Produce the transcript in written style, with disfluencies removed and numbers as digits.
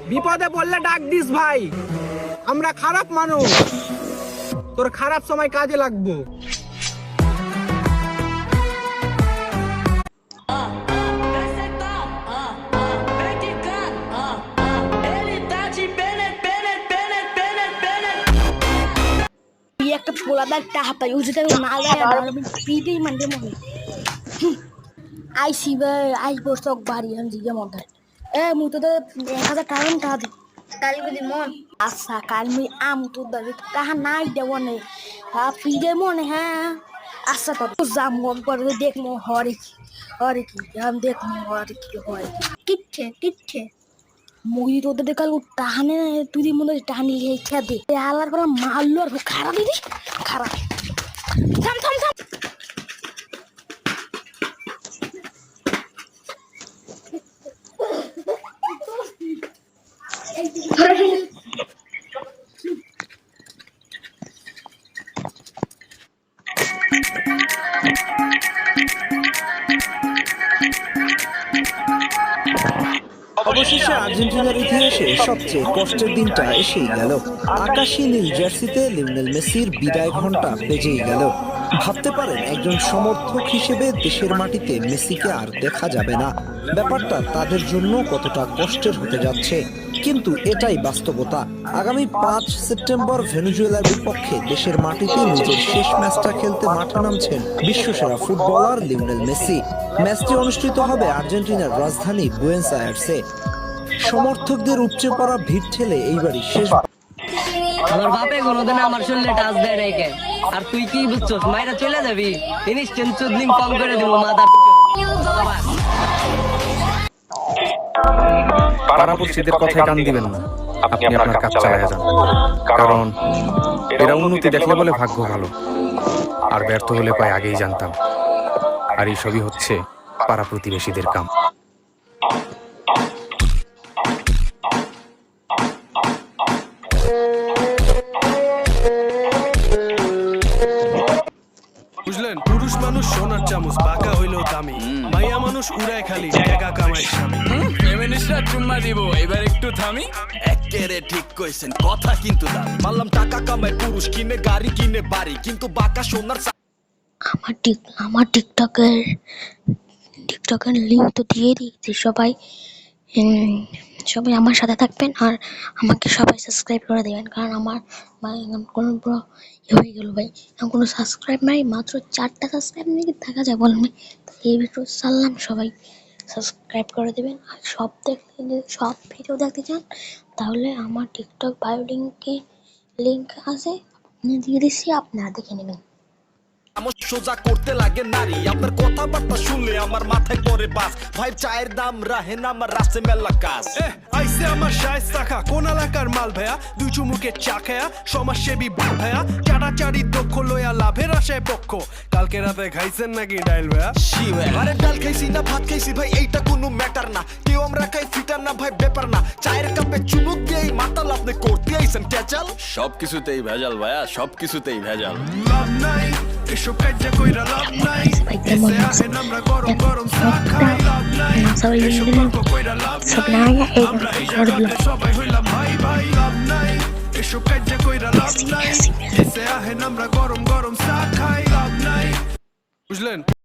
বিপদে পড়লে ডাক দিস ভাই, আমরা খারাপ মানুষ, তোর খারাপ সময় কাজে লাগবো। একটা পোলাদার টাহাতা ইউজটা না যায় আর আমি পিটেই মানতে মনে আইসি ভাই আইস বসক বাড়ি আমি জিগে মধ্যে মুই তো 1000 টাকা দি কালি বলি মন আচ্ছা কাল মুই তো দাবি টাকা নাই দেব নে পিটে মনে হ্যাঁ আচ্ছা তো জাম গম করে দেখমু হরে কি আমি দেখমু হরে কি হয় কিচ্ছে মুই তোদের কাল টাহানে তুই মনে টাহানি খেয়ে দে আলার পর মারলো আর খারাপ দিদি খারাপ থাম অবশেষে আর্জেন্টিনার ইতিহাসে সবচেয়ে কষ্টের দিনটা এসেই গেল। আকাশী নীল জার্সিতে লিওনেল মেসির বিদায় ঘন্টা বেজেই গেল। ভাবতে পারেন একজন সমর্থক হিসেবে দেশের মাটিতে মেসিকে আর দেখা যাবে না। ব্যাপারটা তাদের জন্য কতটা কষ্টের হতে যাচ্ছে, কিন্তু এটাই বাস্তবতা। আগামী 5 সেপ্টেম্বর ভেনেজুয়েলার বিপক্ষে দেশের মাটিতে নিজের শেষ ম্যাচটা খেলতে মাঠে নামছেন বিশ্বসেরা ফুটবলার লিওনেল মেসি। ম্যাচটি অনুষ্ঠিত হবে আর্জেন্টিনার রাজধানী বুয়েনোস আয়ার্সে। সমর্থকদের উপচে পড়া ভিড় ঠেলে এইবারই শেষ। আমার বাপে কোনোদিন আমার শরীরে টাচ দেয় নাই কে, আর তুই কি বুঝছস মাইরা চলে যাবি ইনস্ট্যান্ট চুদলিং কম করে দিব মাদার। পাড়াপড়শিদের কথায় কান দিবেন না, আপনি আপনার কাজ চালায় যান, কারণ এরা উন্নতি দেখলে বলে ভাগ্য ভালো, আর ব্যর্থ হলে পায় আগেই জানতাম। আর এই সবই হচ্ছে পাড়া প্রতিবেশীদের কাম। বুঝলেন, পুরুষ মানুষ সোনার চামচ, বাঁকা হইলেও দামি, মাইয়া মানুষ উড়ায় খালি টাকা কামাই স্বামী। ফেমিনিস্টরা চুম্মা দিব, এবার একটু থামি। একেরে ঠিক কইছেন, কথা কিন্তু দামি। মানলাম টাকা কামায় পুরুষ, কিনে গাড়ি কিনে বাড়ি, কিন্তু বাঁকা সোনার। আমার টিকটকের লিঙ্ক তো দিয়ে দিয়েছি, সবাই আমার সাথে থাকবেন আর আমাকে সবাই সাবস্ক্রাইব করে দেবেন, কারণ আমার ভাই কোনো পুরো হয়ে গেল ভাই, আমার কোনো সাবস্ক্রাইব নাই, মাত্র 4টা সাবস্ক্রাইব নিয়ে দেখা যায় বলেন। এই ভিডিও চাললাম, সবাই সাবস্ক্রাইব করে দেবেন। আর সব ভিডিও দেখতে চান তাহলে আমার টিকটক বায়ো লিঙ্ক আছে, দিয়ে দিচ্ছি, আপনারা দেখে নেবেন। আমার সোজা করতে লাগে নারী, আপনার কথাবার্তা শুনলে আমার মাথায় পড়ে বাস। ভাই চায়ের দাম রাহে না, আমার রাস্তে মেলা কাজ। আইসে আমার শায়েস্তা খা, কোন এলাকার মাল ভাইয়া, দুই চুমুকে চা খায়া, সমাজসেবী ভাইয়া, চাড়াচাড়ি দক্ষ লয়া লাভের আশায় পক্ষ। কালকে রাতে খাইছেন নাকি ডাইল ভাইয়া? আরে ডাল খাইছি না ভাত খাইছি ভাই, এইটা কোনো ম্যাটার না। কেউ আমরা খাই ফিটার না ভাই, ব্যাপার না। চায়ের কাপে চুমুক দিয়ে মাতাল আপনি করতে আইছেন ক্যাচাল। সবকিছুতেই ভেজাল ভাইয়া, সবকিছুতেই ভেজাল। লাভ নাই এসব কাজে কইরা, লাভ নাই এসে আসেন আমরা গরম গরম চা খাই। লাভ নাই এসব গল্প কইরা, লাভ নাই আমরা এই জায়গাতে সবাই হইলাম ভাই ভাই। লাভ নাই এসব কাজে কইরা, লাভ নাই এসে আসেন আমরা গরম গরম চা খাই। লাভ নাই, বুঝলেন।